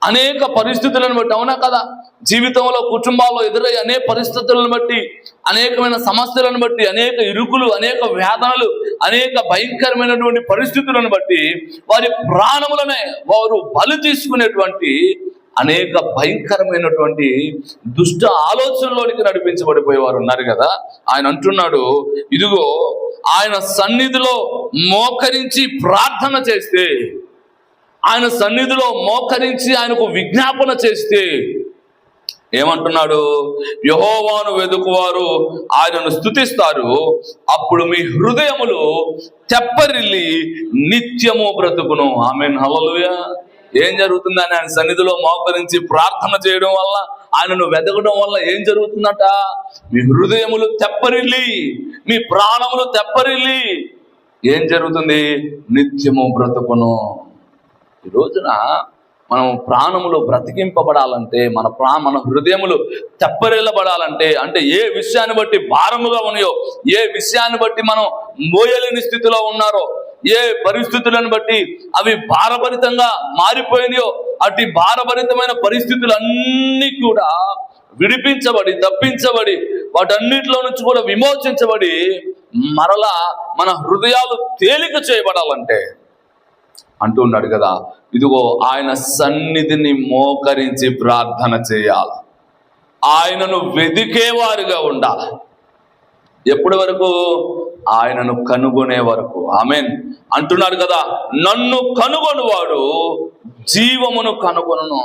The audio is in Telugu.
అనేక పరిస్థితులను బట్టి, అవునా కదా? జీవితంలో కుటుంబాల్లో ఎదురయ్యే అనేక పరిస్థితులను బట్టి, అనేకమైన సమస్యలను బట్టి, అనేక ఇరుకులు, అనేక వేదనలు, అనేక భయంకరమైనటువంటి పరిస్థితులను బట్టి వారి ప్రాణములనే వారు బలి తీసుకునేటువంటి అనేక భయంకరమైనటువంటి దుష్ట ఆలోచనలోనికి నడిపించబడిపోయేవారు ఉన్నారు కదా. ఆయన అంటున్నాడు, ఇదిగో ఆయన సన్నిధిలో మోకరించి ప్రార్థన చేస్తే, ఆయన సన్నిధిలో మోకరించి ఆయనకు విజ్ఞాపన చేస్తే ఏమంటున్నాడు? యెహోవాను వెదుకువారు ఆయనను స్తుతిస్తారు, అప్పుడు మీ హృదయములు తెప్పరిల్లి నిత్యము బ్రతుకును. ఆమేన్, హల్లెలూయా. ఏం జరుగుతుందని ఆయన సన్నిధిలో మోకరించి ప్రార్థన చేయడం వల్ల, ఆయనను వెదకడం వల్ల ఏం జరుగుతుందట? మీ హృదయములు తెప్పరిల్లి, మీ ప్రాణములు తెప్పరిల్లి ఏం జరుగుతుంది? నిత్యము బ్రతుకును. ఈ రోజున మనం ప్రాణములు బ్రతికింపబడాలంటే, మన హృదయములు తెప్పరిల్లబడాలంటే, అంటే ఏ విషయాన్ని బట్టి భారముగా ఉన్నాయో, ఏ విషయాన్ని బట్టి మనం మోయలేని స్థితిలో ఉన్నారో, ఏ పరిస్థితులను బట్టి అవి భారభరితంగా మారిపోయినాయో, అటు భారభరితమైన పరిస్థితులన్నీ కూడా విడిపించబడి, తప్పించబడి, వాటన్నిటిలో నుంచి కూడా విమోచించబడి మరలా మన హృదయాలు తేలిక చేయబడాలంటే అంటున్నాడు కదా, ఇదిగో ఆయన సన్నిధిని మోకరించి ప్రార్థన చేయాలి, ఆయనను వెదికేవారుగా ఉండాలి. ఎప్పటి వరకు? ఆయనను కనుగొనే వరకు. ఆమేన్. అంటున్నాడు కదా, నన్ను కనుగొనువాడు జీవమును కనుగొనును.